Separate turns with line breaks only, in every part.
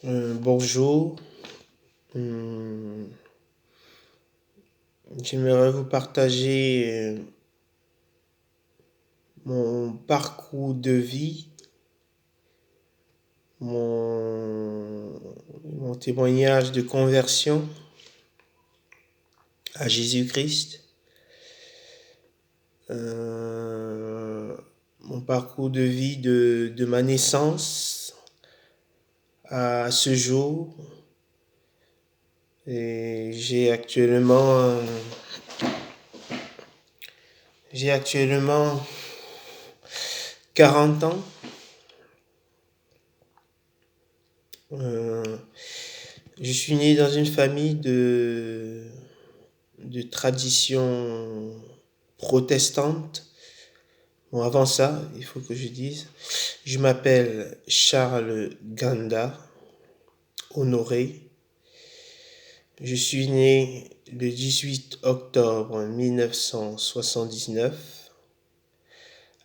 Bonjour. J'aimerais vous partager mon parcours de vie, mon témoignage de conversion à Jésus-Christ, mon parcours de vie de ma naissance à ce jour. Et j'ai actuellement 40 ans. Euh, je suis né dans une famille de tradition protestante. Bon, avant ça, il faut que je dise, je m'appelle Charles Ganda Honoré. Je suis né le 18 octobre 1979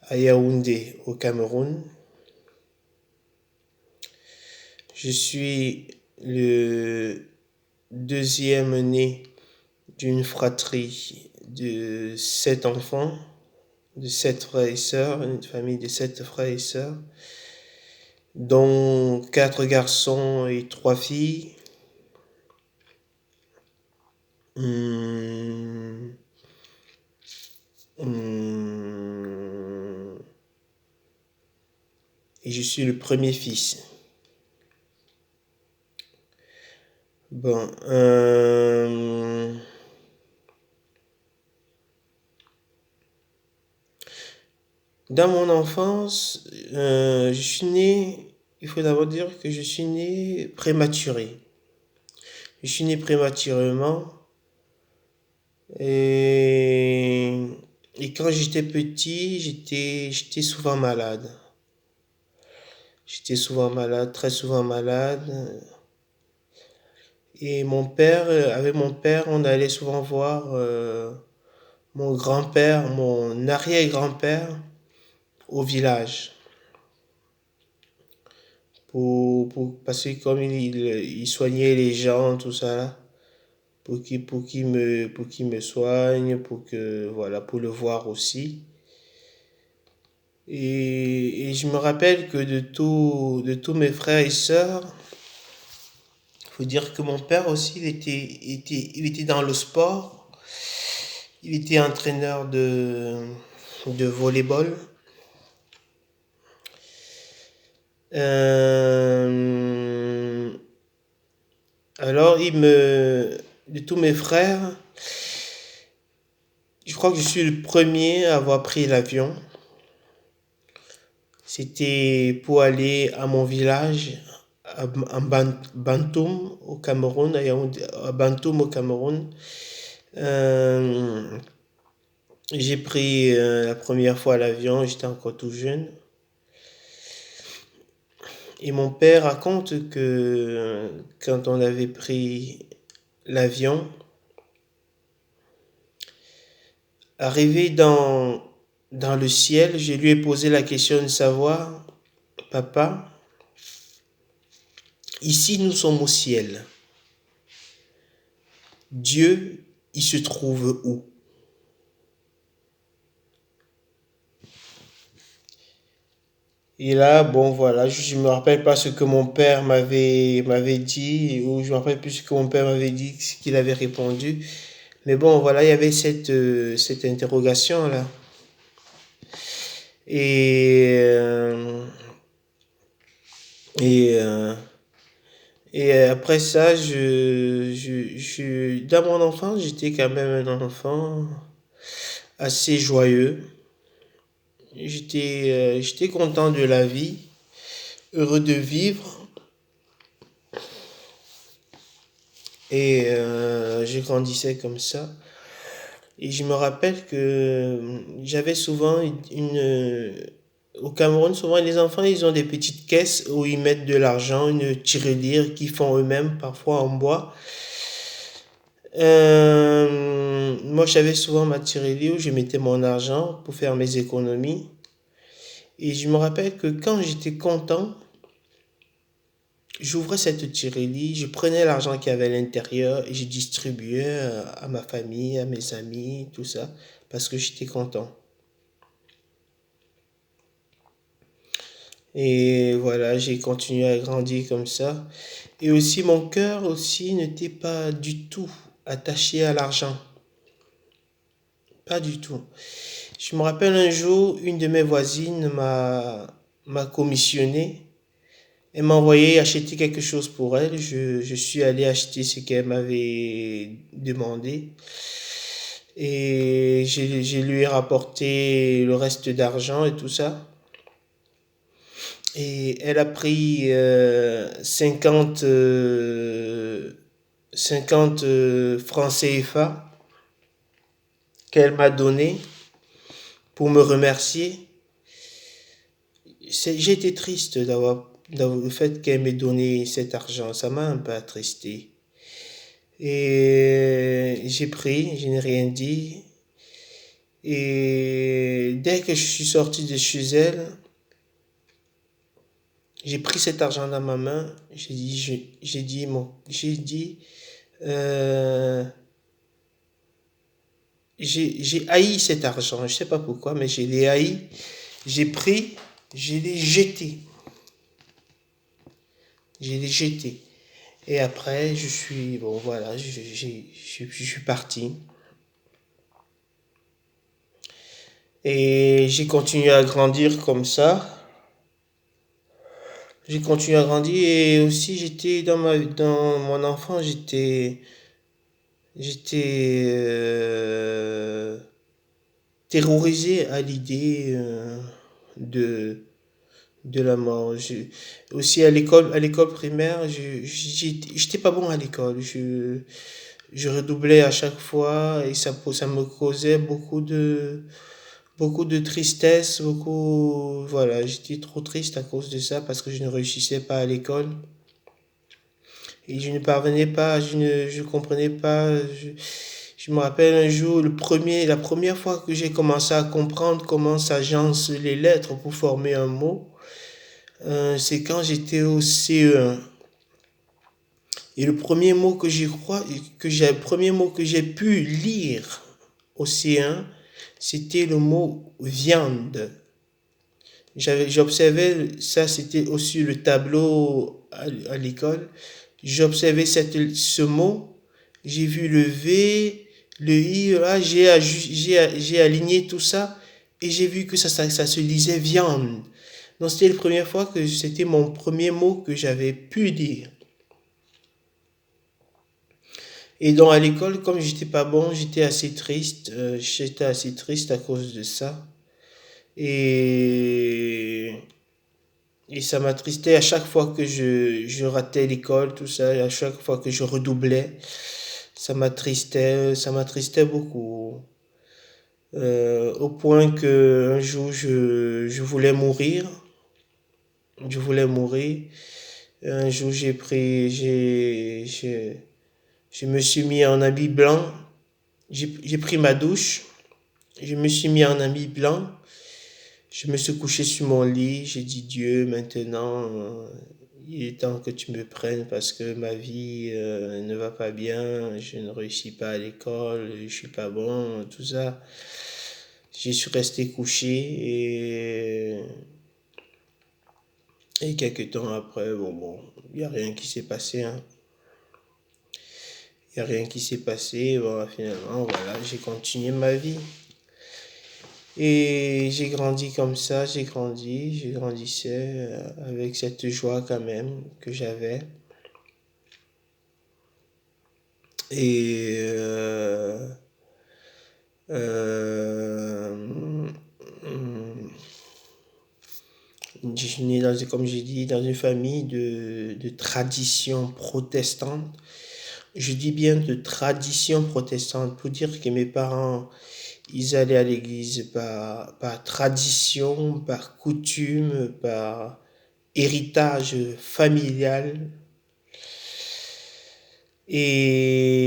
à Yaoundé, au Cameroun. Je suis le deuxième né d'une fratrie de 7 enfants, de 7 frères et sœurs, une famille de 7 frères et sœurs, dont 4 garçons et 3 filles. Hum, hum, et je suis le premier fils. Bon, dans mon enfance, il faut d'abord dire que je suis né prématuré. Je suis né prématurément et, et quand j'étais petit, j'étais souvent malade. J'étais souvent malade, très souvent malade. Et avec mon père, on allait souvent voir mon grand-père, mon arrière-grand-père au village. Parce que comme il soignait les gens, tout ça, là, pour qu'il me soigne, voilà, pour le voir aussi. Et je me rappelle que de tous mes frères et sœurs, il faut dire que mon père aussi, il était dans le sport. Il était entraîneur de volleyball. Euh, alors, de tous mes frères, je crois que je suis le premier à avoir pris l'avion. C'était pour aller à mon village, à Bantoum, au Cameroun, à Bantoum, au Cameroun. Euh, j'ai pris la première fois l'avion, j'étais encore tout jeune. Et mon père raconte que quand on avait pris l'avion, arrivé dans le ciel, je lui ai posé la question de savoir, papa, ici nous sommes au ciel. Dieu, il se trouve où? Et là, bon, voilà, je me rappelle pas ce que mon père m'avait dit, ou je me rappelle plus ce que mon père m'avait dit, ce qu'il avait répondu. Mais bon, voilà, il y avait cette interrogation-là. Et, et, euh, et après ça, dans mon enfance, j'étais quand même un enfant assez joyeux. J'étais content de la vie, heureux de vivre. Et je grandissais comme ça. Et je me rappelle que j'avais souvent au Cameroun, souvent les enfants, ils ont des petites caisses où ils mettent de l'argent, une tirelire qu'ils font eux-mêmes, parfois en bois. Moi, j'avais souvent ma tirelire où je mettais mon argent pour faire mes économies. Et je me rappelle que quand j'étais content, j'ouvrais cette tirelire, je prenais l'argent qu'il y avait à l'intérieur et je distribuais à ma famille, à mes amis, tout ça, parce que j'étais content. Et voilà, j'ai continué à grandir comme ça. Et aussi, mon cœur aussi n'était pas du tout attaché à l'argent. Pas du tout. Je me rappelle un jour, une de mes voisines m'a commissionné. Elle m'a envoyé acheter quelque chose pour elle. Je suis allé acheter ce qu'elle m'avait demandé. Et je lui ai rapporté le reste d'argent et tout ça. Et elle a pris 50 francs CFA qu'elle m'a donné pour me remercier. J'ai été triste d'avoir le fait qu'elle m'ait donné cet argent. Ça m'a un peu attristé. Et j'ai pris, je n'ai rien dit. Et dès que je suis sorti de chez elle, j'ai pris cet argent dans ma main. Euh, j'ai haï cet argent. Je ne sais pas pourquoi, mais je l'ai haï. J'ai pris, je l'ai jeté. Je l'ai jeté. Et après, bon voilà, je suis parti. Et j'ai continué à grandir comme ça. J'ai continué à grandir et aussi dans mon enfance, j'étais terrorisé à l'idée de, de la mort. Aussi à l'école primaire, j'étais pas bon à l'école. Je redoublais à chaque fois et ça me causait beaucoup de tristesse, voilà, j'étais trop triste à cause de ça parce que je ne réussissais pas à l'école et je ne parvenais pas, je comprenais pas. Je me rappelle un jour, la première fois que j'ai commencé à comprendre comment s'agencent les lettres pour former un mot, c'est quand j'étais au CE1. Et le premier mot que j'ai pu lire au CE1, c'était le mot viande. J'observais, ça c'était aussi le tableau à l'école, j'observais ce mot, j'ai vu le V, le I, là, j'ai aligné tout ça et j'ai vu que ça se lisait viande. Donc c'était la première fois que c'était mon premier mot que j'avais pu dire. Et donc à l'école, comme j'étais pas bon, j'étais assez triste à cause de ça. Et Et ça m'attristait à chaque fois que je ratais l'école, tout ça, à chaque fois que je redoublais, ça m'attristait beaucoup. Au point que un jour je voulais mourir, je voulais mourir. Un jour je me suis mis en habit blanc, j'ai pris ma douche, je me suis mis en habit blanc, je me suis couché sur mon lit, j'ai dit Dieu, maintenant, il est temps que tu me prennes parce que ma vie ne va pas bien, je ne réussis pas à l'école, je suis pas bon, tout ça. J'y suis resté couché et quelques temps après, bon, il n'y a rien qui s'est passé, hein. Il n'y a rien qui s'est passé, bon, finalement, voilà, j'ai continué ma vie. Et j'ai grandi comme ça, je grandissais avec cette joie quand même que j'avais. Et euh, je suis né comme j'ai dit, dans une famille de tradition protestante. Je dis bien de tradition protestante pour dire que mes parents, ils allaient à l'église par tradition, par coutume, par héritage familial. Et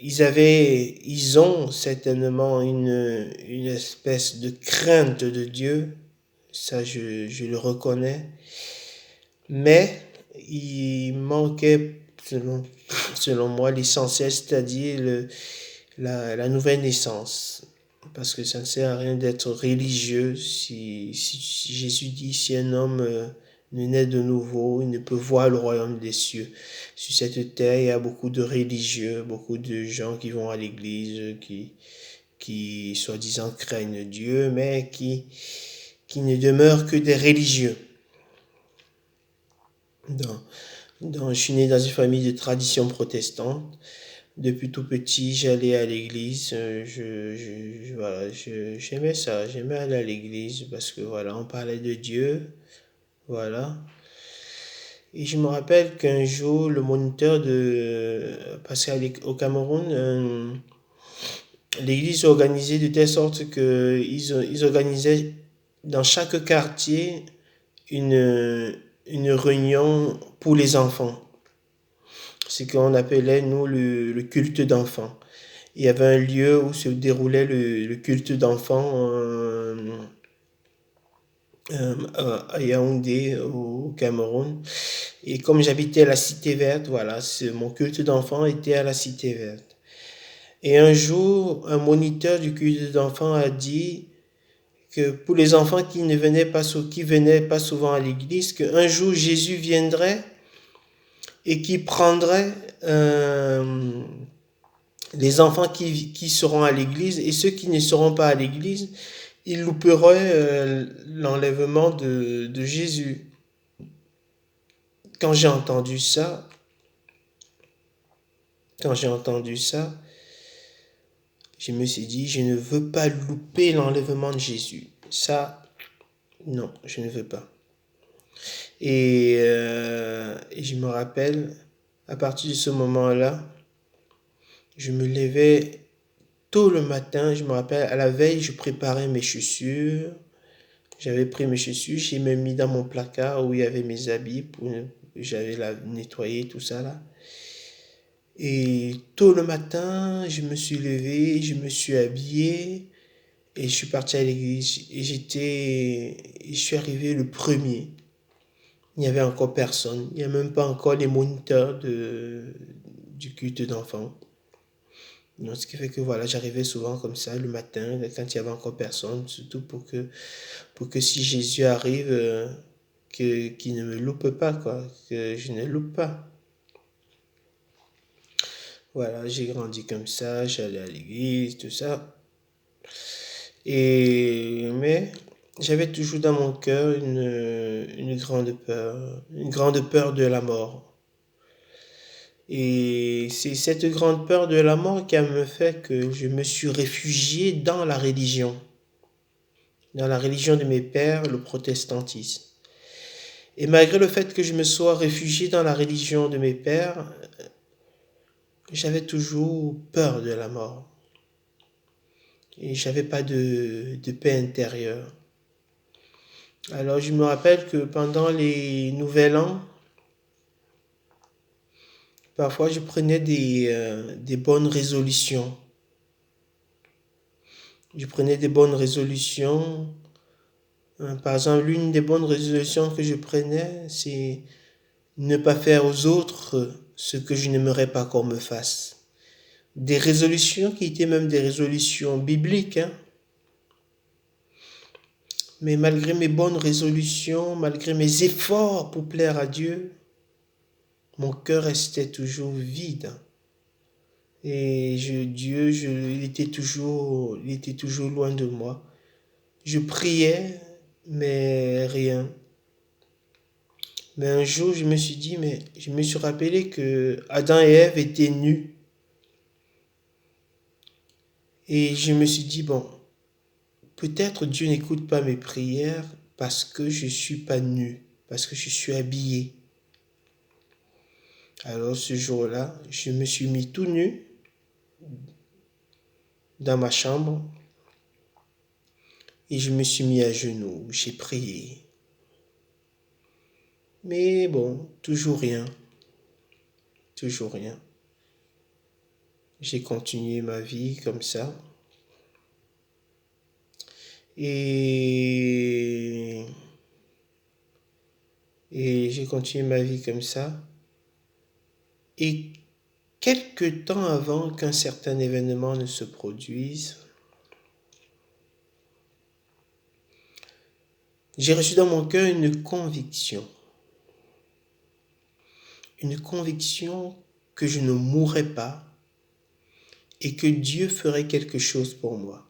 ils ont certainement une espèce de crainte de Dieu, ça je le reconnais. Mais il manquait, selon moi, l'essentiel, c'est-à-dire la nouvelle naissance. Parce que ça ne sert à rien d'être religieux si Jésus dit si un homme ne naît de nouveau, il ne peut voir le royaume des cieux. Sur cette terre, il y a beaucoup de religieux, beaucoup de gens qui vont à l'église, qui soi-disant craignent Dieu, mais qui ne demeurent que des religieux. Je suis né dans une famille de tradition protestante. Depuis tout petit, j'allais à l'église. Voilà, j'aimais ça. J'aimais aller à l'église parce que voilà, on parlait de Dieu. Voilà. Et je me rappelle qu'un jour, le moniteur parce qu'au Cameroun, l'église est organisée de telle sorte qu'ils organisaient dans chaque quartier une réunion pour les enfants. Ce qu'on appelait, nous, le culte d'enfants. Il y avait un lieu où se déroulait le culte d'enfants à Yaoundé, au Cameroun. Et comme j'habitais à la Cité Verte, voilà, mon culte d'enfants était à la Cité Verte. Et un jour, un moniteur du culte d'enfants a dit que pour les enfants qui venaient pas souvent à l'église, qu'un jour Jésus viendrait et qui prendrait les enfants qui seront à l'église et ceux qui ne seront pas à l'église, ils louperaient l'enlèvement de Jésus. Quand j'ai entendu ça, je me suis dit, je ne veux pas louper l'enlèvement de Jésus. Ça, non, je ne veux pas. Et je me rappelle, à partir de ce moment-là, je me levais tôt le matin. Je me rappelle, à la veille, je préparais mes chaussures. J'avais pris mes chaussures, j'ai même mis dans mon placard où il y avait mes habits, j'avais nettoyé tout ça là. Et tôt le matin, je me suis levé, je me suis habillé et je suis parti à l'église. Et je suis arrivé le premier. Il n'y avait encore personne. Il n'y a même pas encore les moniteurs du culte d'enfants. Donc, ce qui fait que voilà, j'arrivais souvent comme ça le matin, quand il n'y avait encore personne, surtout pour que si Jésus arrive, qu'il ne me loupe pas, quoi, que je ne loupe pas. Voilà, j'ai grandi comme ça, j'allais à l'église, tout ça. Mais j'avais toujours dans mon cœur une grande peur de la mort. Et c'est cette grande peur de la mort qui a me fait que je me suis réfugié dans la religion de mes pères, le protestantisme. Et malgré le fait que je me sois réfugié dans la religion de mes pères, j'avais toujours peur de la mort. Et j'avais pas de paix intérieure. Alors je me rappelle que pendant les Nouvel An, parfois je prenais des bonnes résolutions. Je prenais des bonnes résolutions. Par exemple, l'une des bonnes résolutions que je prenais, c'est ne pas faire aux autres ce que je n'aimerais pas qu'on me fasse. Des résolutions qui étaient même des résolutions bibliques, hein. Mais malgré mes bonnes résolutions, malgré mes efforts pour plaire à Dieu, mon cœur restait toujours vide. Et Dieu, il était toujours loin de moi. Je priais, mais rien. Mais un jour, je me suis rappelé que Adam et Ève étaient nus. Et je me suis dit, bon, peut-être Dieu n'écoute pas mes prières parce que je suis pas nu, parce que je suis habillé. Alors ce jour-là, je me suis mis tout nu dans ma chambre et je me suis mis à genoux, j'ai prié. Mais bon, toujours rien, toujours rien. J'ai continué ma vie comme ça. Et, et j'ai continué ma vie comme ça. Et quelque temps avant qu'un certain événement ne se produise, j'ai reçu dans mon cœur une conviction que je ne mourrais pas et que Dieu ferait quelque chose pour moi.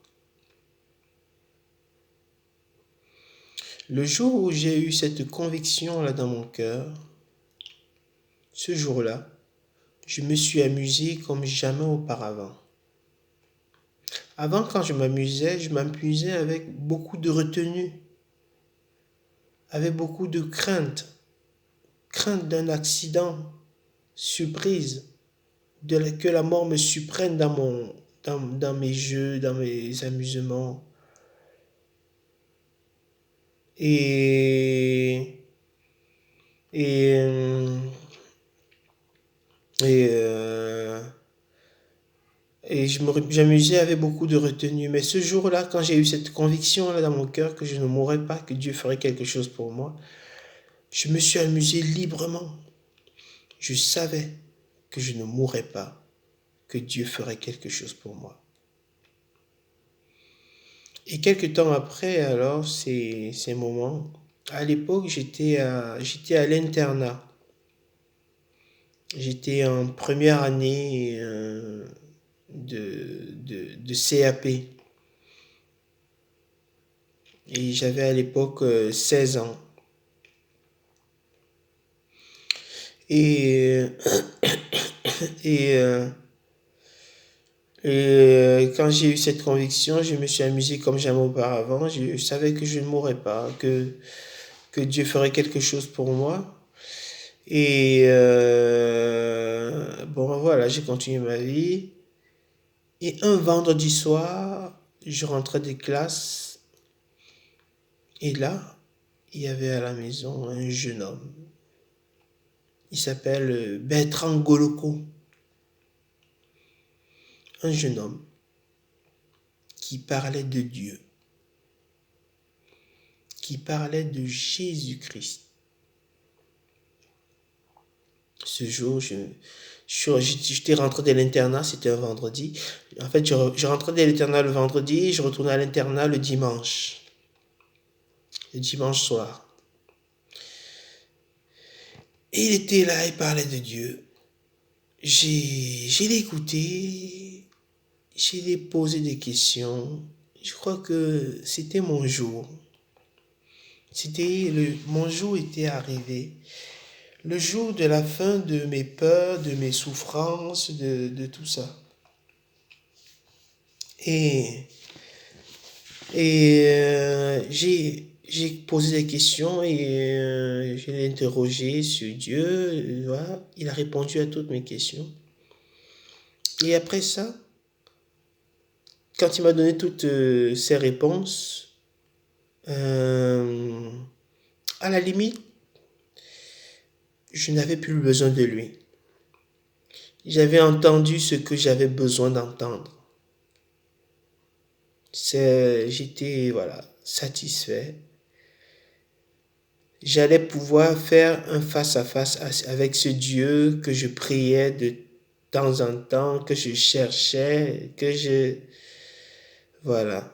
Le jour où j'ai eu cette conviction-là dans mon cœur, ce jour-là, je me suis amusé comme jamais auparavant. Avant, quand je m'amusais avec beaucoup de retenue, avec beaucoup de crainte d'un accident, surprise, que la mort me surprenne dans mes jeux, dans mes amusements. Et, et, euh, et, euh, et j'amusais avec beaucoup de retenue. Mais ce jour-là, quand j'ai eu cette conviction-là dans mon cœur que je ne mourrais pas, que Dieu ferait quelque chose pour moi, je me suis amusé librement. Je savais que je ne mourrais pas, que Dieu ferait quelque chose pour moi. Et quelques temps après, alors, ces moments, à l'époque, j'étais à l'internat. J'étais en première année de CAP. Et j'avais à l'époque 16 ans. Et, et, euh, quand j'ai eu cette conviction, je me suis amusé comme jamais auparavant. Je savais que je ne mourrais pas, que Dieu ferait quelque chose pour moi. Et bon, voilà, j'ai continué ma vie. Et un vendredi soir, je rentrais des classes. Et là, il y avait à la maison un jeune homme. Il s'appelle Bertrand Goloko. Un jeune homme qui parlait de Dieu, qui parlait de Jésus-Christ. Ce jour, j'étais rentré de l'internat, c'était un vendredi. En fait, je rentrais de l'internat le vendredi, je retournais à l'internat le dimanche soir. Et il était là, il parlait de Dieu. J'ai écouté, j'ai posé des questions. Je crois que c'était mon jour. Mon jour était arrivé. Le jour de la fin de mes peurs, de mes souffrances, de tout ça. Et, j'ai posé des questions et je l'ai interrogé sur Dieu. Voilà. Il a répondu à toutes mes questions. Et après ça, quand il m'a donné toutes ces réponses, euh, à la limite, je n'avais plus besoin de lui. J'avais entendu ce que j'avais besoin d'entendre. J'étais voilà, satisfait. J'allais pouvoir faire un face-à-face avec ce Dieu que je priais de temps en temps, que je cherchais, Voilà.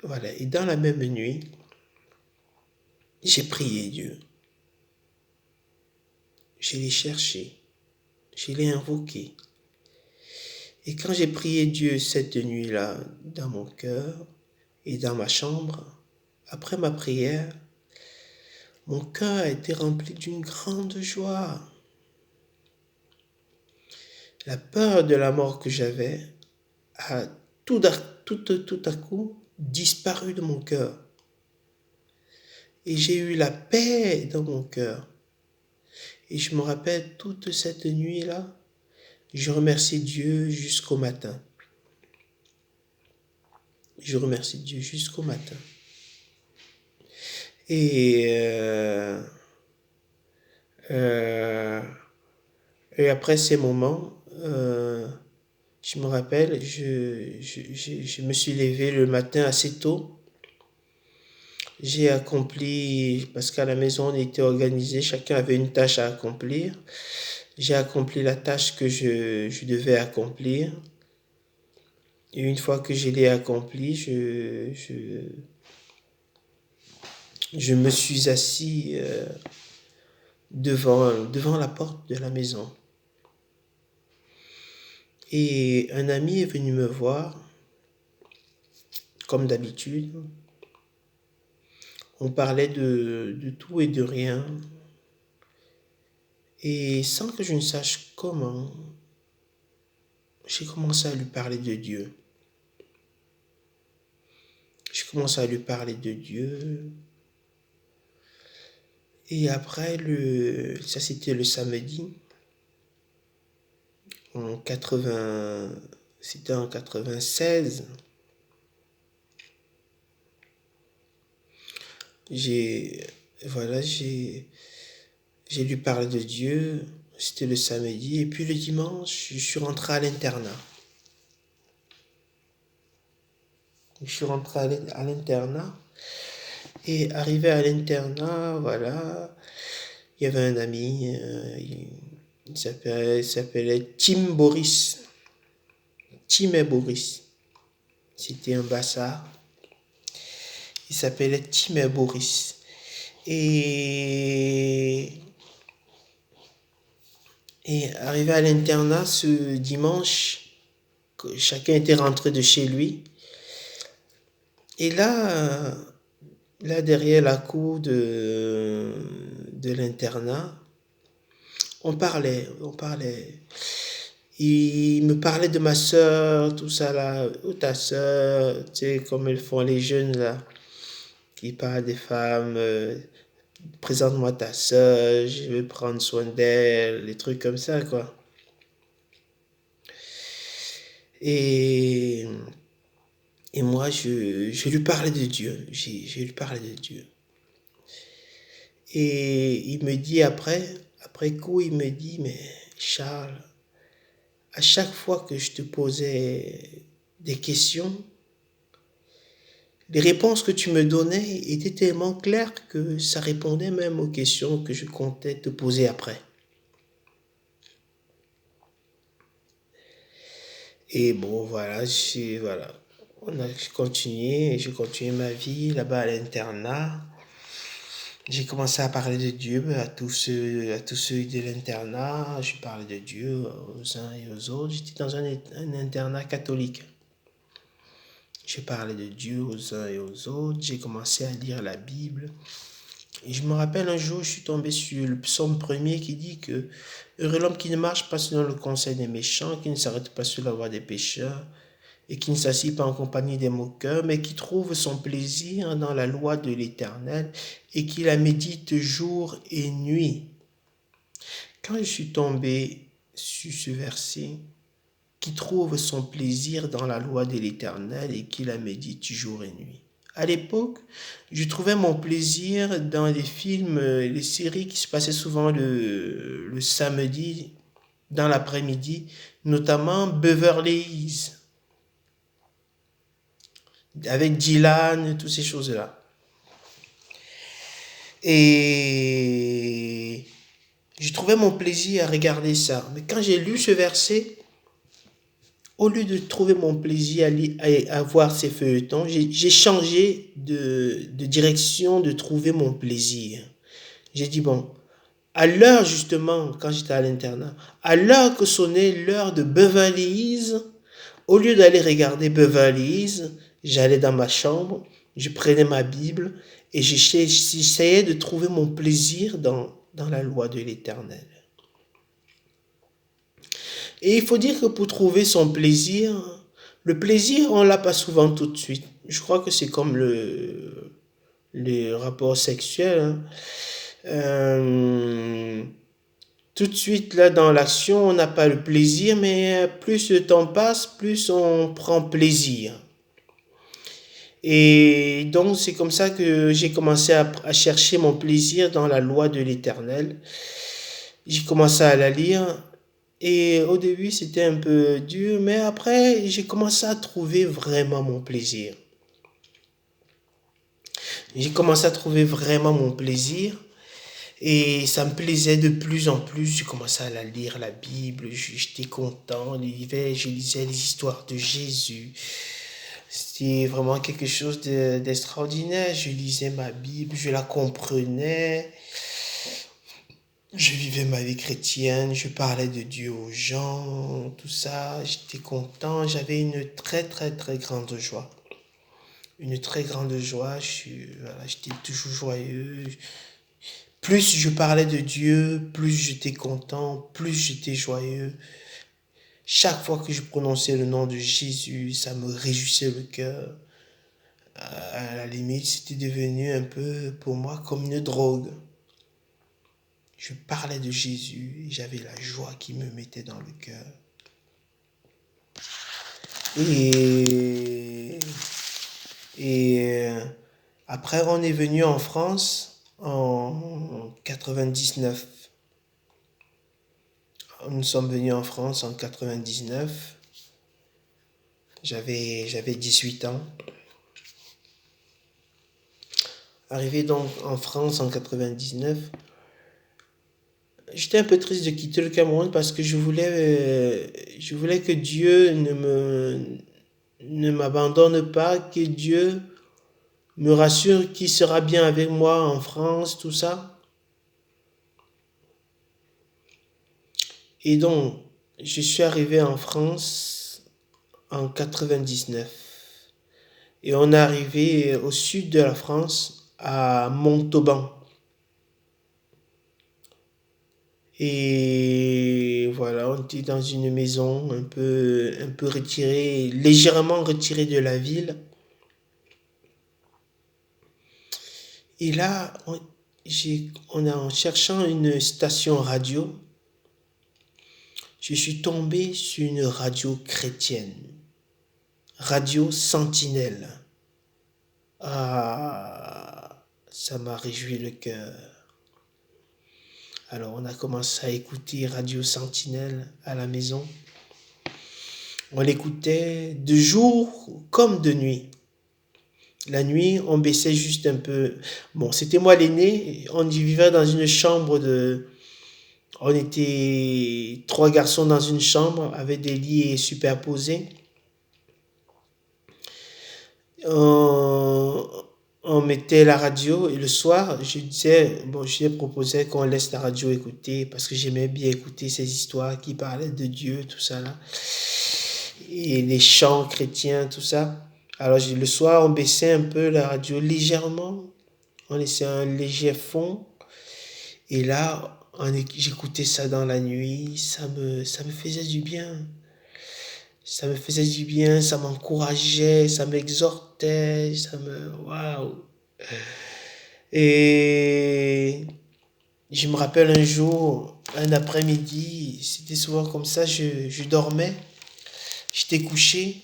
Voilà. Et dans la même nuit, j'ai prié Dieu. Je l'ai cherché. Je l'ai invoqué. Et quand j'ai prié Dieu cette nuit-là, dans mon cœur et dans ma chambre, après ma prière, mon cœur a été rempli d'une grande joie. La peur de la mort que j'avais a tout à coup disparu de mon cœur. Et j'ai eu la paix dans mon cœur. Et je me rappelle toute cette nuit-là, je remercie Dieu jusqu'au matin. Je remercie Dieu jusqu'au matin. Et, euh, et après ces moments, Je me rappelle, je me suis levé le matin assez tôt. J'ai accompli, parce qu'à la maison on était organisé, chacun avait une tâche à accomplir. J'ai accompli la tâche que je devais accomplir. Et une fois que je l'ai accompli, je me suis assis devant la porte de la maison. Et un ami est venu me voir, comme d'habitude. On parlait de tout et de rien. Et sans que je ne sache comment, j'ai commencé à lui parler de Dieu. J'ai commencé à lui parler de Dieu. Et après, ça c'était le samedi, c'était en 96. J'ai, voilà, j'ai lui parlé de Dieu, c'était le samedi. Et puis le dimanche, je suis rentré à l'internat. Je suis rentré à l'internat. Et arrivé à l'internat, voilà, il y avait un ami, il s'appelait Tim Boris. Tim et Boris. C'était un bassard. Il s'appelait Tim et Boris. Et, et arrivé à l'internat ce dimanche, chacun était rentré de chez lui. Et là derrière la cour de l'internat, on parlait. Il me parlait de ma soeur, tout ça là. Ou ta soeur, tu sais, comme ils font les jeunes là, qui parlent des femmes. Présente-moi ta soeur, je vais prendre soin d'elle, des trucs comme ça, quoi. Et, et moi, je lui parlais de Dieu. Je lui parlais de Dieu. Et il me dit après coup, il me dit, mais Charles, à chaque fois que je te posais des questions, les réponses que tu me donnais étaient tellement claires que ça répondait même aux questions que je comptais te poser après. Et bon, voilà, j'ai continué ma vie là-bas à l'internat. J'ai commencé à parler de Dieu à tous ceux de l'internat. Je parlais de Dieu aux uns et aux autres. J'étais dans un internat catholique. Je parlais de Dieu aux uns et aux autres. J'ai commencé à lire la Bible. Et je me rappelle un jour, je suis tombé sur le psaume premier qui dit que heureux l'homme qui ne marche pas selon le conseil des méchants, qui ne s'arrête pas sur la voie des pécheurs, et qui ne s'assied pas en compagnie des moqueurs, mais qui trouve son plaisir dans la loi de l'Éternel et qui la médite jour et nuit. Quand je suis tombé sur ce verset, qui trouve son plaisir dans la loi de l'Éternel et qui la médite jour et nuit. À l'époque, je trouvais mon plaisir dans les films, les séries qui se passaient souvent le samedi, dans l'après-midi, notamment Beverly Hills, avec Dylan, toutes ces choses-là. Et je trouvais mon plaisir à regarder ça. Mais quand j'ai lu ce verset, au lieu de trouver mon plaisir à voir ces feuilletons, j'ai changé de direction, de trouver mon plaisir. J'ai dit, bon, à l'heure justement, quand j'étais à l'internat, à l'heure que sonnait l'heure de Beverly Hills, au lieu d'aller regarder Beverly Hills, j'allais dans ma chambre, je prenais ma Bible et j'essayais de trouver mon plaisir dans la loi de l'Éternel. Et il faut dire que pour trouver son plaisir, le plaisir, on l'a pas souvent tout de suite. Je crois que c'est comme les rapports sexuels. Hein. Tout de suite, là, dans l'action, on n'a pas le plaisir, mais plus le temps passe, plus on prend plaisir. Et donc, c'est comme ça que j'ai commencé à chercher mon plaisir dans la loi de l'Éternel. J'ai commencé à la lire. Et au début, c'était un peu dur, mais après, j'ai commencé à trouver vraiment mon plaisir. J'ai commencé à trouver vraiment mon plaisir. Et ça me plaisait de plus en plus. J'ai commencé à la lire, la Bible. J'étais content. Je lisais les histoires de Jésus. C'était vraiment quelque chose d'extraordinaire. Je lisais ma Bible, je la comprenais. Je vivais ma vie chrétienne, je parlais de Dieu aux gens, tout ça. J'étais content. J'avais une très, très, très grande joie. Une très grande joie. Voilà, j'étais toujours joyeux. Plus je parlais de Dieu, plus j'étais content, plus j'étais joyeux. Chaque fois que je prononçais le nom de Jésus, ça me réjouissait le cœur. À la limite, c'était devenu un peu pour moi comme une drogue. Je parlais de Jésus et j'avais la joie qui me mettait dans le cœur. Et, et après, on est venu en France en 99. Nous sommes venus en France en 99. J'avais 18 ans. Arrivé donc en France en 99, j'étais un peu triste de quitter le Cameroun parce que je voulais que Dieu ne m'abandonne pas, que Dieu me rassure qu'il sera bien avec moi en France, tout ça. Et donc, je suis arrivé en France en 99. Et on est arrivé au sud de la France, à Montauban. Et voilà, on était dans une maison un peu retirée, légèrement retirée de la ville. Et là, en cherchant une station radio, je suis tombé sur une radio chrétienne, Radio Sentinelle. Ah, ça m'a réjoui le cœur. Alors on a commencé à écouter Radio Sentinelle à la maison. On l'écoutait de jour comme de nuit. La nuit, on baissait juste un peu. Bon, c'était moi l'aîné. On vivait dans une chambre de... On était trois garçons dans une chambre avec des lits superposés. On, on mettait la radio et le soir, je proposais qu'on laisse la radio écouter parce que j'aimais bien écouter ces histoires qui parlaient de Dieu, tout ça là. Et les chants chrétiens, tout ça. Alors le soir, on baissait un peu la radio légèrement, on laissait un léger fond. Et là, j'écoutais ça dans la nuit, ça me faisait du bien. Ça me faisait du bien, ça m'encourageait, ça m'exhortait, Waouh! Et je me rappelle un jour, un après-midi, c'était souvent comme ça, je dormais, j'étais couché.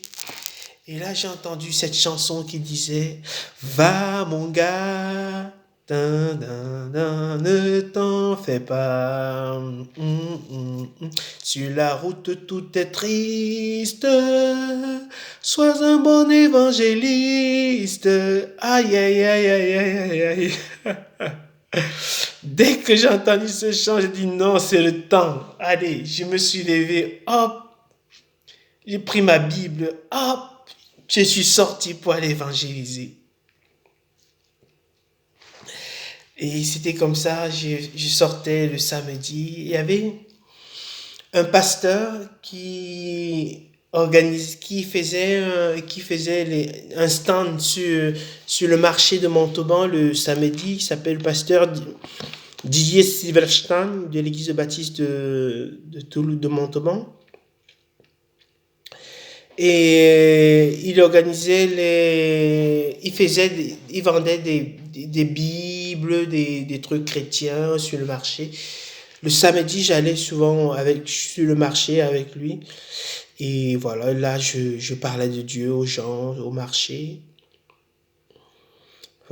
Et là, j'ai entendu cette chanson qui disait Va mon gars, ne t'en fais pas. Sur la route, tout est triste. Sois un bon évangéliste. Aïe, aïe, aïe, aïe, aïe, aïe, aïe. Dès que j'ai entendu ce chant, j'ai dit non, c'est le temps. Allez, je me suis levé, hop, j'ai pris ma Bible, hop, je suis sorti pour aller évangéliser. Et c'était comme ça, je sortais le samedi. Il y avait un pasteur qui faisait un stand sur le marché de Montauban le samedi. Il s'appelle le pasteur Didier Silverstein de l'église baptiste de Toulouse de Montauban. Et il organisait il vendait des bibles, des trucs chrétiens sur le marché. Le samedi, j'allais souvent sur le marché avec lui. Et voilà, là, je parlais de Dieu aux gens, au marché.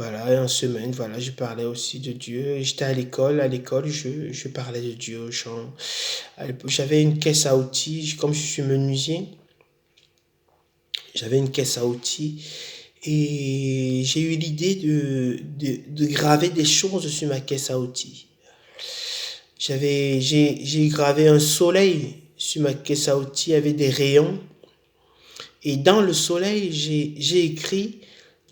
Voilà, en semaine, voilà, je parlais aussi de Dieu. J'étais à l'école, je parlais de Dieu aux gens. J'avais une caisse à outils, comme je suis menuisier, j'avais une caisse à outils et j'ai eu l'idée de graver des choses sur ma caisse à outils. J'ai gravé un soleil sur ma caisse à outils avec des rayons. Et dans le soleil, j'ai écrit,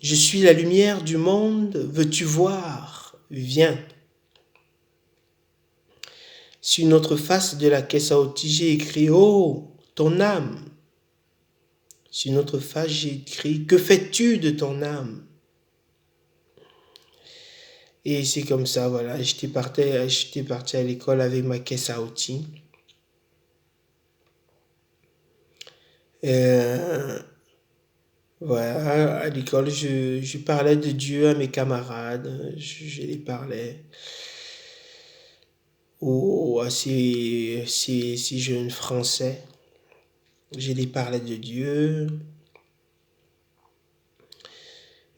je suis la lumière du monde, veux-tu voir? Viens. Sur une autre face de la caisse à outils, j'ai écrit, oh, ton âme. Sur une autre face, j'ai écrit, que fais-tu de ton âme? Et c'est comme ça, voilà, j'étais parti à l'école avec ma caisse à outils. Voilà, à l'école, je parlais de Dieu à mes camarades, je les parlais à ces jeunes Français. Je les parlais de Dieu.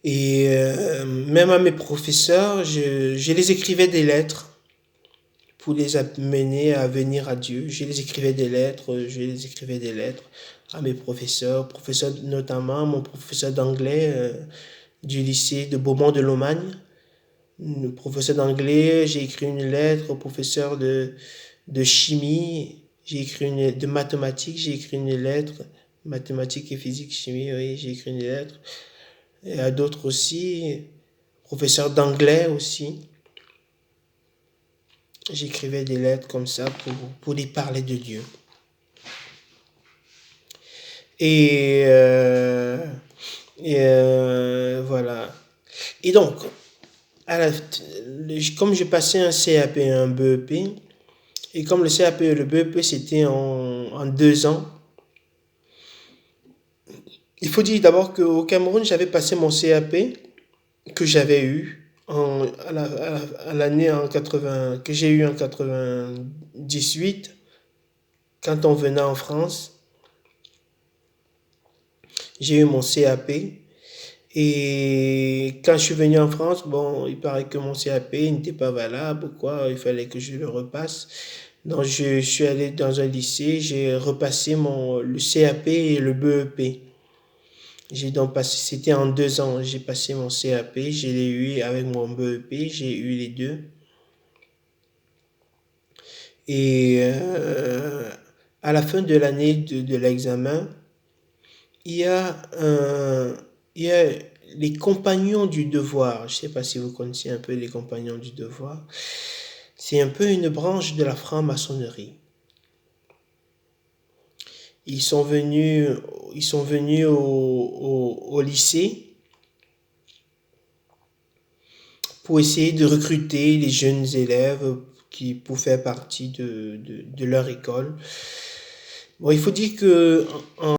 Et même à mes professeurs, je les écrivais des lettres pour les amener à venir à Dieu. Je les écrivais des lettres à mes professeurs, notamment mon professeur d'anglais du lycée de Beaumont-de-Lomagne. Le professeur d'anglais, j'ai écrit une lettre au professeur de chimie, de mathématiques, j'ai écrit une lettre, mathématiques et physique, chimie, oui, j'ai écrit une lettre. Et à d'autres aussi, professeur d'anglais aussi. J'écrivais des lettres comme ça pour les parler de Dieu. Et voilà. Et donc, comme j'ai passé un CAP et un BEP, et comme le CAP et le BEP c'était en 2 ans, il faut dire d'abord qu'au Cameroun, j'avais passé mon CAP que j'avais eu à l'année que j'ai eu en 98, quand on venait en France. J'ai eu mon CAP. Et quand je suis venu en France, bon, il paraît que mon CAP n'était pas valable. Pourquoi? Il fallait que je le repasse. Donc, je suis allé dans un lycée, j'ai repassé le CAP et le BEP. J'ai donc passé, c'était en 2 ans, j'ai passé mon CAP, je l'ai eu avec mon BEP, j'ai eu les deux. Et à la fin de l'année de l'examen, il y a les compagnons du devoir. Je ne sais pas si vous connaissez un peu les compagnons du devoir. C'est un peu une branche de la franc-maçonnerie. Ils sont venus au lycée pour essayer de recruter les jeunes élèves pour faire partie de leur école. Bon, il faut dire que